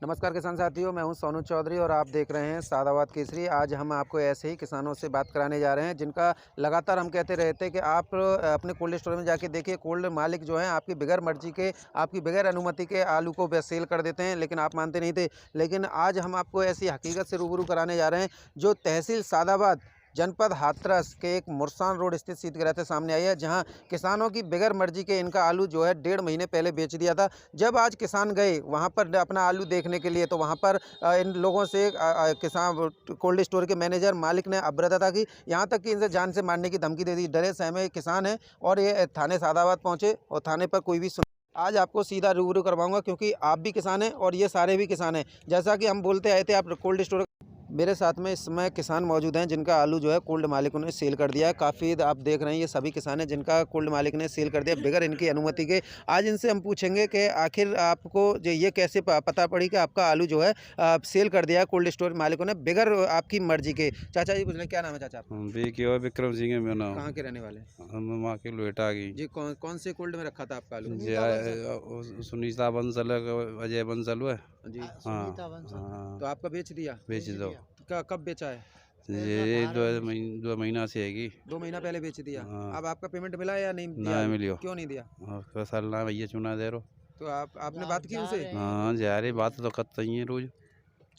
नमस्कार किसान साथियों, मैं हूं सोनू चौधरी और आप देख रहे हैं सादाबाद केसरी। आज हम आपको ऐसे ही किसानों से बात कराने जा रहे हैं जिनका लगातार हम कहते रहते हैं कि आप अपने कोल्ड स्टोर में जाके देखिए, कोल्ड मालिक जो हैं आपकी बगैर मर्जी के, आपकी बगैर अनुमति के आलू को सेल कर देते हैं, लेकिन आप मानते नहीं थे। लेकिन आज हम आपको ऐसी हकीकत से रूबरू कराने जा रहे हैं जो तहसील सादाबाद, जनपद हाथरस के एक मुरसान रोड स्थित शीतगृह से सामने आई है, जहां किसानों की बगैर मर्जी के इनका आलू जो है 1.5 महीने पहले बेच दिया था। जब आज किसान गए वहां पर अपना आलू देखने के लिए, तो वहां पर इन लोगों से किसान कोल्ड स्टोर के मैनेजर मालिक ने अभद्रता की, यहाँ तक कि इनसे जान से मारने की धमकी दे दी। डरे सहमे किसान हैं और ये थाने सादाबाद पहुँचे और थाने पर कोई भी आज आपको सीधा रूबरू करवाऊंगा, क्योंकि आप भी किसान हैं और ये सारे भी किसान हैं। जैसा कि हम बोलते आए थे, आप कोल्ड स्टोर, मेरे साथ में इस समय किसान मौजूद हैं जिनका आलू जो है कोल्ड मालिक ने सेल कर दिया है। काफ़ी आप देख रहे हैं ये सभी किसान हैं जिनका कोल्ड मालिक ने सेल कर दिया बगैर इनकी अनुमति के। आज इनसे हम पूछेंगे कि आखिर आपको जो ये कैसे पता पड़ी कि आपका आलू जो है सेल कर दिया है कोल्ड स्टोर मालिकों ने बगैर आपकी मर्जी के। चाचा जी पूछ लें, क्या नाम है चाचा आपका? विक्रम सिंह है मेरा नाम। कहाँ के रहने वाले हैं? हम वहाँ के लोहेटा की जी। कौन से कोल्ड में रखा था आपका आलू? सुनीता बंसल है, अजय बंसल है जी। हाँ। तो आपका बेच दिया? बेच दो। कब बेचा है? ये 2 महीना से हैगी। 2 महीना पहले बेच दिया। हाँ। अब आपका पेमेंट मिला या नहीं दिया? ना मिलियो। क्यों नहीं दिया? फसल ना भैया चुना दे रो। तो आपने बात की उनसे? हाँ जा रही बात तो करते ही है रोज।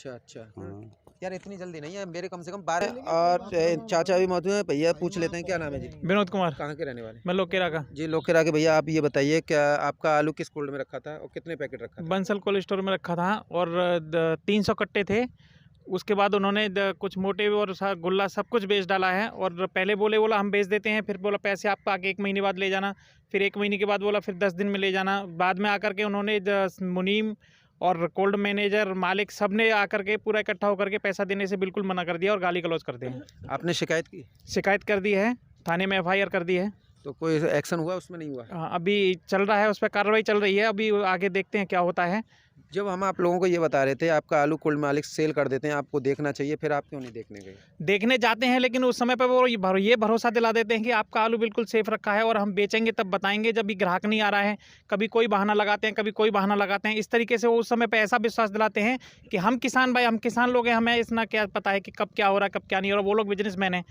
अच्छा। हाँ। यार इतनी जल्दी नहीं है, मेरे कम से कम 12। और चाचा भी मौजूद हैं। भैया पूछ लेते हैं, क्या नाम है जी? विनोद कुमार। कहाँ के रहने वाले? मैं लोकेरा का। जी लोकेरा के। भैया आप ये बताइए, क्या आपका आलू किस कोल्ड में रखा था और कितने पैकेट रखा था? बंसल कोल्ड स्टोर में रखा था और 300 कट्टे थे। उसके बाद उन्होंने कुछ मोटे और गुल्ला सब कुछ बेच डाला है। और पहले बोला हम बेच देते हैं, फिर बोला पैसे आपका आगे 1 महीने बाद ले जाना, फिर 1 महीने के बाद बोला फिर 10 दिन में ले जाना। बाद में आकर के उन्होंने मुनीम और कोल्ड मैनेजर मालिक सब ने आकर के पूरा इकट्ठा होकर के पैसा देने से बिल्कुल मना कर दिया और गाली गलौज कर दिया। आपने शिकायत की? शिकायत कर दी है, थाने में FIR कर दी है। तो कोई एक्शन हुआ उसमें? नहीं हुआ? हाँ, अभी चल रहा है, उस पर कार्रवाई चल रही है। अभी आगे देखते हैं क्या होता है। जब हम आप लोगों को ये बता रहे थे आपका आलू कोल्ड मालिक सेल कर देते हैं, आपको देखना चाहिए, फिर आप क्यों नहीं देखने गए? देखने जाते हैं, लेकिन उस समय पर वो ये भरोसा दिला देते हैं कि आपका आलू बिल्कुल सेफ रखा है और हम बेचेंगे तब बताएंगे जब भी ग्राहक नहीं आ रहा है। कभी कोई बहाना लगाते हैं, कभी कोई बहाना लगाते हैं। इस तरीके से वो उस समय पर ऐसा विश्वास दिलाते हैं कि हम किसान भाई, हम किसान लोग हैं, हमें इतना क्या पता है कि कब क्या हो रहा है कब क्या नहीं हो रहा। वो लोग बिजनेसमैन हैं,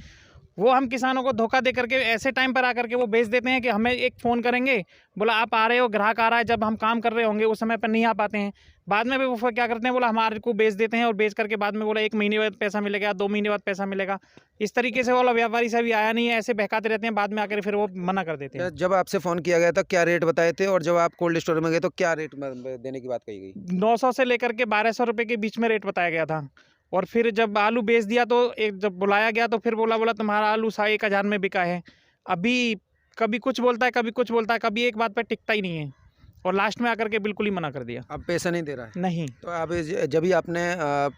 वो हम किसानों को धोखा दे करके ऐसे टाइम पर आकर के वो बेच देते हैं कि हमें एक फ़ोन करेंगे, बोला आप आ रहे हो, ग्राहक आ रहा है, जब हम काम कर रहे होंगे उस समय पर नहीं आ पाते हैं। बाद में भी वो क्या करते हैं, बोला हमारे को बेच देते हैं और बेच करके बाद में बोला 1 महीने बाद पैसा मिलेगा, 2 महीने बाद पैसा मिलेगा। इस तरीके से बोला व्यापारी से भी आया नहीं है, ऐसे बहकाते रहते हैं। बाद में आकर फिर वो मना कर देते हैं। जब आपसे फ़ोन किया गया था क्या रेट बताए थे, और जब आप कोल्ड स्टोर में गए तो क्या रेट देने की बात कही गई? 900 से लेकर के 1200 रुपये के बीच में रेट बताया गया था। और फिर जब आलू बेच दिया तो एक जब बुलाया गया तो फिर बोला तुम्हारा आलू 1,500 में बिका है। अभी कभी कुछ बोलता है, कभी कुछ बोलता है, कभी एक बात पर टिकता ही नहीं है। और लास्ट में आकर के बिल्कुल ही मना कर दिया। अब पैसा नहीं दे रहा है? नहीं। तो अब जब भी आपने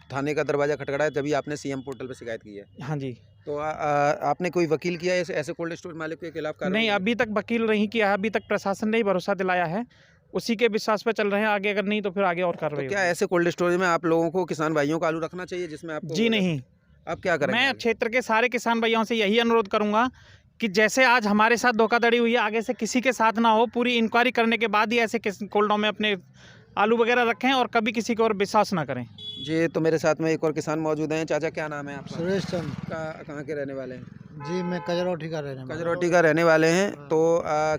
थाने का दरवाज़ा खटखटाया, तभी आपने CM पोर्टल पर शिकायत की है? हाँ जी। तो आपने कोई वकील किया है ऐसे कोल्ड स्टोर मालिक के खिलाफ? नहीं, अभी तक वकील नहीं किया है। अभी तक प्रशासन ने ही भरोसा दिलाया है, उसी के विश्वास पर चल रहे हैं। आगे अगर नहीं तो फिर आगे और कार्रवाई। तो क्या ऐसे कोल्ड स्टोरेज में आप लोगों को, किसान भाइयों का आलू रखना चाहिए जिसमें आपको? जी नहीं। अब क्या करेंगे? मैं क्षेत्र के सारे किसान भाइयों से यही अनुरोध करूंगा कि जैसे आज हमारे साथ धोखाधड़ी हुई है, आगे से किसी के साथ ना हो। पूरी इंक्वायरी करने के बाद ही ऐसे कोल्डों में अपने आलू वगैरह रखें और कभी किसी को और विश्वास ना करें। जी। तो मेरे साथ में एक और किसान मौजूद हैं। चाचा क्या नाम है आपका? सुरेश चंद। कहाँ के रहने वाले हैं? जी मैं कजरौटी का रहने वाला हूँ। कजरौटी का रहने वाले हैं। तो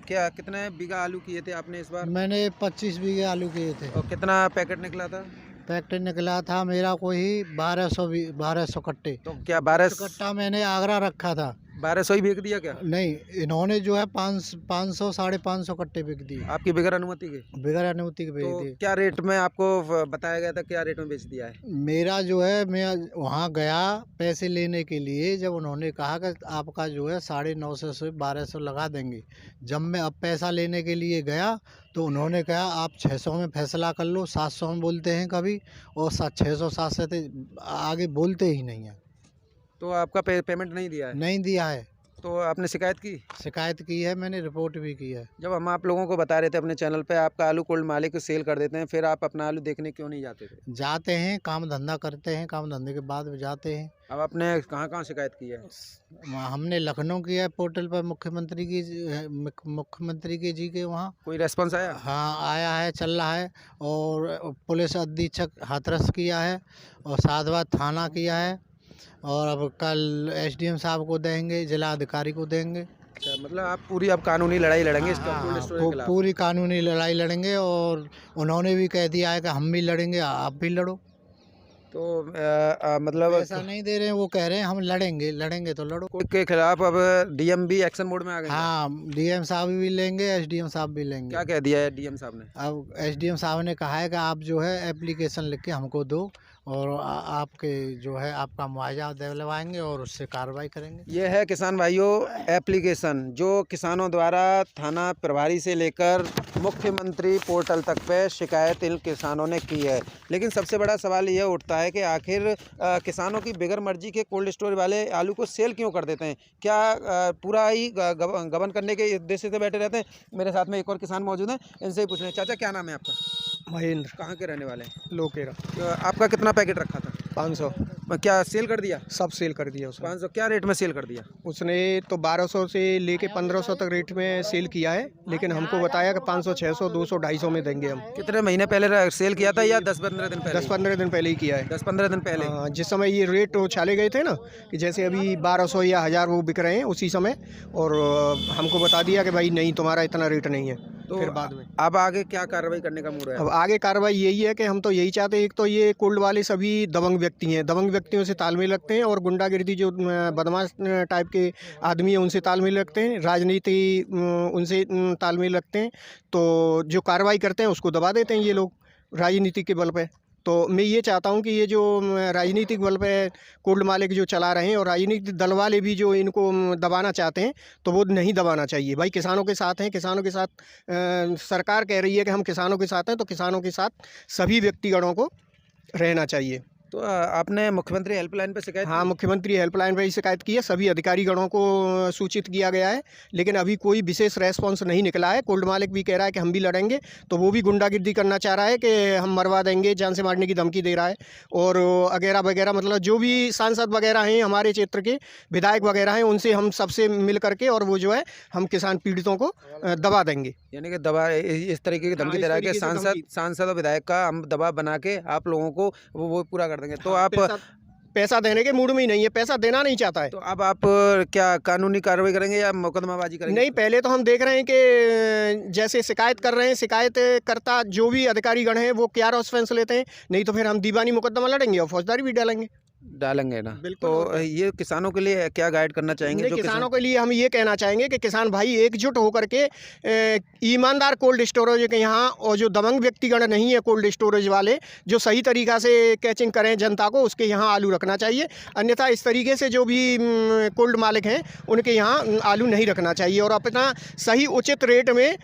क्या कितने बीघा आलू किए थे आपने इस बार? मैंने 25 बीघे आलू किए थे। और कितना पैकेट निकला था? पैकेट निकला था मेरा कोई 1200 कट्टे। तो क्या 1200 कट्टा मैंने आगरा रखा था। 1200 ही बेच दिया क्या? नहीं, इन्होंने जो है 500 550 कट्टे बिक दिए आपकी बगैर अनुमति के? बगैर अनुमति के बेच तो दिए। क्या रेट में आपको बताया गया था, क्या रेट में बेच दिया है? मेरा जो है, मैं वहाँ गया पैसे लेने के लिए, जब उन्होंने कहा कि आपका जो है 950 से 1200 लगा देंगे। जब मैं अब पैसा लेने के लिए गया तो उन्होंने कहा आप 600 में फैसला कर लो। 700 में बोलते हैं कभी, और 600 700 आगे बोलते ही नहीं है। तो आपका पेमेंट नहीं दिया है? नहीं दिया है। तो आपने शिकायत की? शिकायत की है मैंने, रिपोर्ट भी की है। जब हम आप लोगों को बता रहे थे अपने चैनल पे आपका आलू कोल्ड मालिक सेल कर देते हैं, फिर आप अपना आलू देखने क्यों नहीं जाते थे? जाते हैं, काम धंधा करते हैं, काम धंधे के बाद भी जाते हैं। अब आपने कहाँ-कहाँ शिकायत की है? हमने लखनऊ किया है पोर्टल पर, मुख्यमंत्री के जी के वहाँ। कोई रेस्पॉन्स आया? हाँ आया है, चल रहा है। और पुलिस अधीक्षक हाथरस किया है और साधवाद थाना किया है। और अब कल एसडीएम साहब को देंगे, जिला अधिकारी को देंगे। अच्छा, मतलब आप पूरी अब कानूनी लड़ाई लड़ेंगे इसका हाँ, कोल्ड स्टोरेज के खिलाफ? पूरी कानूनी लड़ाई लड़ेंगे और उन्होंने भी कह दिया है कि हम भी लड़ेंगे, आप भी लड़ो। तो मतलब पैसा नहीं दे रहे हैं, वो कह रहे हैं हम लड़ेंगे, लड़ेंगे तो लड़ो। के खिलाफ अब डीएम भी एक्शन मोड में आ गए हैं? हाँ, डीएम साहब भी लेंगे, एसडीएम साहब भी लेंगे। क्या कह दिया है डीएम साहब ने? अब एसडीएम साहब ने कहा है कि आप जो है एप्लीकेशन लिख के हमको दो और आपके जो है आपका मुआवजा दिलवाएंगे और उससे कार्रवाई करेंगे। ये है किसान भाइयों एप्लीकेशन जो किसानों द्वारा थाना प्रभारी से लेकर मुख्यमंत्री पोर्टल तक पे शिकायत इन किसानों ने की है। लेकिन सबसे बड़ा सवाल ये उठता है कि आखिर किसानों की बिगर मर्जी के कोल्ड स्टोर वाले आलू को सेल क्यों कर देते हैं? क्या पूरा ही गबन करने के उद्देश्य से बैठे रहते हैं? मेरे साथ में एक और किसान मौजूद हैं, इनसे ही पूछ रहे हैं। चाचा क्या नाम है आपका? महेंद्र कहाँ के रहने वाले हैं? लोकेरा। तो आपका कितना पैकेट रखा था? 500 क्या सेल कर दिया? सब सेल कर दिया उसने। 500 क्या रेट में सेल कर दिया? उसने तो 1200 से लेके 1500 तक रेट में सेल किया है, लेकिन हमको बताया कि 500, 600, 200, 250 में देंगे हम। कितने महीने पहले सेल किया था या 10-15 दिन पहले? 10-15 दिन पहले ही किया है। 10-15 दिन पहले? हाँ, जिस समय ये रेट उछाले गए थे ना, कि जैसे अभी 1200 या 1000 वो बिक रहे हैं उसी समय, और हमको बता दिया कि भाई नहीं तुम्हारा इतना रेट नहीं है। तो फिर बाद में अब आगे क्या कार्रवाई करने का मूड है? अब आगे कार्रवाई यही है कि हम तो यही चाहते हैं, एक तो ये कोल्ड वाले सभी दबंग व्यक्ति हैं, दबंग व्यक्तियों से तालमेल रखते हैं और गुंडागिर्दी जो बदमाश टाइप के आदमी हैं उनसे तालमेल रखते हैं, राजनीति उनसे तालमेल रखते हैं। तो जो कार्रवाई करते हैं उसको दबा देते हैं ये लोग राजनीति के बल पे। तो मैं ये चाहता हूँ कि ये जो राजनीतिक बल पे कोल्ड मालिक जो चला रहे हैं और राजनीतिक दल वाले भी जो इनको दबाना चाहते हैं तो वो नहीं दबाना चाहिए। भाई किसानों के साथ हैं, किसानों के साथ सरकार कह रही है कि हम किसानों के साथ हैं, तो किसानों के साथ सभी व्यक्तिगणों को रहना चाहिए। तो आपने मुख्यमंत्री हेल्पलाइन पे शिकायत हाँ, की? मुख्यमंत्री हेल्पलाइन पर ही शिकायत की है, सभी अधिकारीगणों को सूचित किया गया है, लेकिन अभी कोई विशेष रेस्पॉन्स नहीं निकला है। कोल्ड मालिक भी कह रहा है कि हम भी लड़ेंगे, तो वो भी गुंडागिर्दी करना चाह रहा है कि हम मरवा देंगे, जान से मारने की धमकी दे रहा है और वगैरह वगैरह। मतलब जो भी सांसद वगैरह हैं हमारे क्षेत्र के, विधायक वगैरह हैं, उनसे हम सबसे मिल करके और वो जो है हम किसान पीड़ितों को दबा देंगे। यानी कि दबा इस तरीके की धमकी दे रहा है कि सांसद और विधायक का हम दबाव बना के आप लोगों को वो पूरा कर देंगे। तो आप पैसा देने के मूड में ही नहीं है, पैसा देना नहीं चाहता है। तो अब आप क्या कानूनी कार्रवाई करेंगे या मुकदमाबाजी करेंगे? नहीं, पहले तो हम देख रहे हैं कि जैसे शिकायत कर रहे हैं, शिकायतकर्ता जो भी अधिकारीगण हैं वो क्या रेस्पॉन्स लेते हैं, नहीं तो फिर हम दीवानी मुकदमा लड़ेंगे और फौजदारी भी डालेंगे ना। बिल्कुल। तो ये किसानों के लिए क्या गाइड करना चाहेंगे? जो किसानों के लिए हम ये कहना चाहेंगे कि किसान भाई एकजुट होकर के ईमानदार कोल्ड स्टोरेज के यहाँ, और जो दबंग व्यक्तिगण नहीं है कोल्ड स्टोरेज वाले, जो सही तरीक़ा से कैचिंग करें जनता को, उसके यहाँ आलू रखना चाहिए। अन्यथा इस तरीके से जो भी कोल्ड मालिक हैं उनके यहाँ आलू नहीं रखना चाहिए और अपना सही उचित रेट में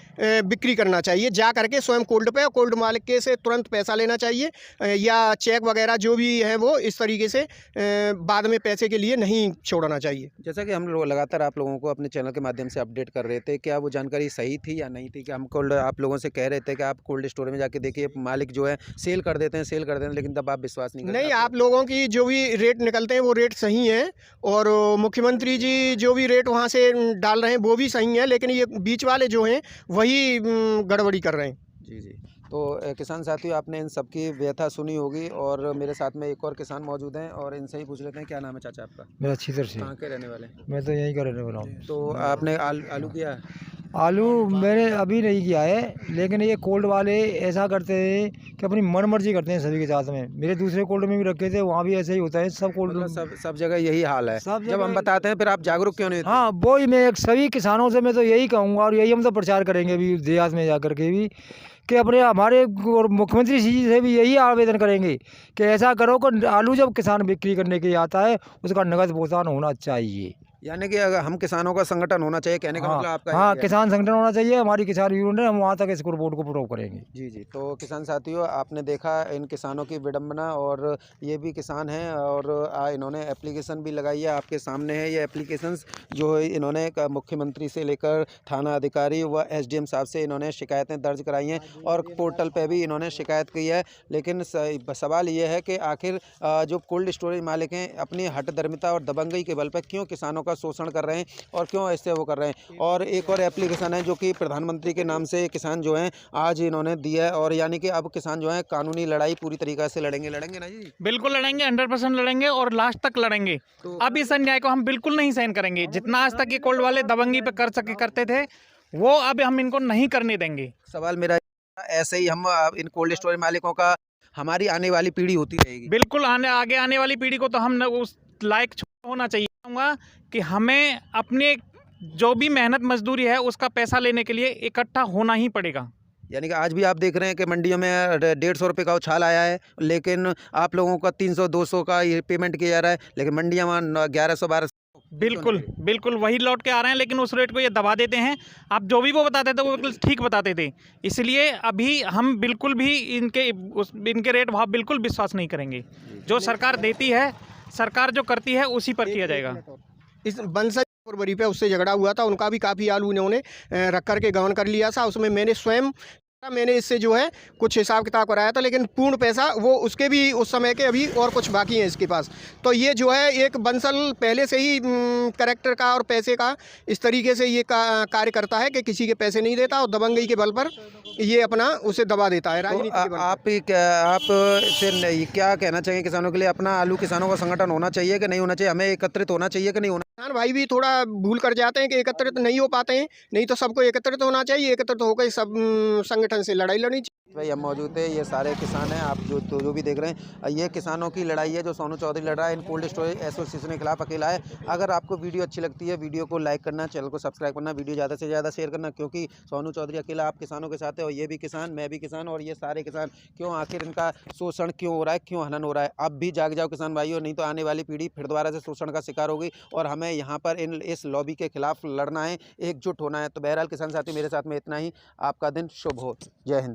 बिक्री करना चाहिए। जा करके स्वयं कोल्ड पे और कोल्ड मालिक के से तुरंत पैसा लेना चाहिए या चेक वगैरह जो भी है वो इस तरीके से बाद में पैसे के लिए नहीं छोड़ना चाहिए। जैसा कि हम लोग लगातार आप लोगों को अपने चैनल के माध्यम से अपडेट कर रहे थे, क्या वो जानकारी सही थी या नहीं थी? कि हम आप लोगों से कह रहे थे कि आप कोल्ड स्टोर में जाके देखिए, मालिक जो है सेल कर देते हैं, लेकिन तब आप विश्वास नहीं करते? नहीं, आप लोगों की जो भी रेट निकलते हैं वो रेट सही है और मुख्यमंत्री जी जो भी रेट वहाँ से डाल रहे हैं वो भी सही है, लेकिन ये बीच वाले जो हैं वही गड़बड़ी कर रहे हैं। जी। तो किसान साथियों, आपने इन सब की व्यथा सुनी होगी और मेरे साथ में एक और किसान मौजूद हैं और इनसे ही पूछ लेते हैं। क्या नाम है चाचा आपका? मेरा छीतर से। कहाँ के रहने वाले हैं? मैं तो यहीं का रहने वाला हूँ। तो आपने आलू किया? आलू मैंने अभी नहीं किया है, लेकिन ये कोल्ड वाले ऐसा करते हैं कि अपनी मन मर्जी करते हैं सभी के साथ में। मेरे दूसरे कोल्ड में भी रखे थे, वहाँ भी ऐसे ही होता है। सब कोल्ड मतलब सब जगह यही हाल है। सब जब हम बताते हैं फिर आप जागरूक क्यों नहीं होते? हाँ, वो ही मैं सभी किसानों से मैं तो यही कहूँगा और यही हम तो प्रचार करेंगे अभी देहात में जाकर के भी, कि अपने हमारे मुख्यमंत्री जी से भी यही आवेदन करेंगे कि ऐसा करो कि आलू जब किसान बिक्री करने के लिए आता है उसका नगद भुगतान होना चाहिए। यानी कि अगर हम किसानों का संगठन होना चाहिए, कहने का मतलब आपका हाँ यही है। किसान संगठन होना चाहिए, हमारी किसान यूनियन है, हम वहाँ तक इस रिपोर्ट को प्रूव करेंगे। जी, जी। तो किसान साथियों, आपने देखा इन किसानों की विडंबना, और ये भी किसान हैं और इन्होंने एप्लीकेशन भी लगाई है, आपके सामने है ये एप्लीकेशंस जो इन्होंने मुख्यमंत्री से लेकर थाना अधिकारी व एसडीएम साहब से इन्होंने शिकायतें दर्ज कराई हैं और पोर्टल पे भी इन्होंने शिकायत की है। लेकिन सवाल ये है कि आखिर जो कोल्ड स्टोरेज मालिक हैं अपनी हठधर्मिता और दबंगई के बल पर क्यों किसानों का शोषण कर रहे हैं और क्यों ऐसे वो कर रहे हैं। और एक और एप्लीकेशन है जो कि प्रधानमंत्री के नाम से किसान जो हैं आज इन्होंने दिया है, और यानी कि अब किसान जो है कानूनी लड़ाई पूरी तरीके से लड़ेंगे ना जी। बिल्कुल लड़ेंगे, 100% लड़ेंगे और लास्ट तक लड़ेंगे। तो अब इस अन्याय को हम बिल्कुल नहीं सहन करेंगे। जितना आज तक ये कोल्ड वाले दबंगी पे करते थे, वो अब हम इनको नहीं करने देंगे। सवाल मेरा ऐसे ही हम इन कोल्ड स्टोरेज मालिकों का हमारी आने वाली पीढ़ी होती रहेगी। बिल्कुल आगे आने वाली पीढ़ी को तो हम उस लायक होना चाहिए कि हमें अपने जो भी मेहनत मजदूरी है उसका पैसा लेने के लिए इकट्ठा होना ही पड़ेगा। यानी कि आज भी आप देख रहे हैं कि मंडियों में 150 रुपये का उछाल आया है, लेकिन आप लोगों का 300-200 का ये पेमेंट किया जा रहा है, लेकिन मंडियां वहाँ 1100-1200। बिल्कुल वही लौट के आ रहे हैं, लेकिन उस रेट को ये दबा देते हैं। आप जो भी वो बताते थे वो बिल्कुल ठीक बताते थे, इसलिए अभी हम बिल्कुल भी इनके रेट भाव बिल्कुल विश्वास नहीं करेंगे। जो सरकार देती है, सरकार जो करती है उसी पर किया जाएगा। इस बंसल फरवरी पे उससे झगड़ा हुआ था, उनका भी काफ़ी आलू इन्होंने रख करके गबन कर लिया था। उसमें मैंने इससे जो है कुछ हिसाब किताब कराया था, लेकिन पूर्ण पैसा वो उसके भी उस समय के अभी और कुछ बाकी है इसके पास। तो ये जो है एक बंसल पहले से ही कैरेक्टर का और पैसे का इस तरीके से ये कार्य करता है कि किसी के पैसे नहीं देता और दबंगई के बल पर ये अपना उसे दबा देता है राजनीति के बल पर। आप से क्या कहना चाहिए किसानों के लिए? अपना आलू किसानों का संगठन होना चाहिए कि नहीं होना चाहिए? हमें एकत्रित होना चाहिए कि नहीं होना? किसान भाई भी थोड़ा भूल कर जाते हैं कि एकत्रित नहीं हो पाते हैं, नहीं तो सबको एकत्रित होना चाहिए, एकत्रित होकर सब संगठन से लड़ाई लड़नी चाहिए। भाई हम मौजूद है, ये सारे किसान हैं, आप जो भी देख रहे हैं, ये किसानों की लड़ाई है जो सोनू चौधरी लड़ रहा है इन कोल्ड स्टोरेज एसोसिएशन के खिलाफ अकेला है। अगर आपको वीडियो अच्छी लगती है, वीडियो को लाइक करना, चैनल को सब्सक्राइब करना, वीडियो ज़्यादा से ज़्यादा शेयर करना, क्योंकि सोनू चौधरी अकेला आप किसानों के साथ है, और ये भी किसान, मैं भी किसान, और ये सारे किसान। क्यों आखिर इनका शोषण क्यों हो रहा है, क्यों हनन हो रहा है? अब भी जाग जाओ किसान भाइयों, नहीं तो आने वाली पीढ़ी फिर दोबारा से शोषण का शिकार होगी, और हमें यहाँ पर इस लॉबी के खिलाफ लड़ना है, एकजुट होना है। तो बहरहाल किसान साथी, मेरे साथ में इतना ही। आपका दिन शुभ हो। जय हिंद।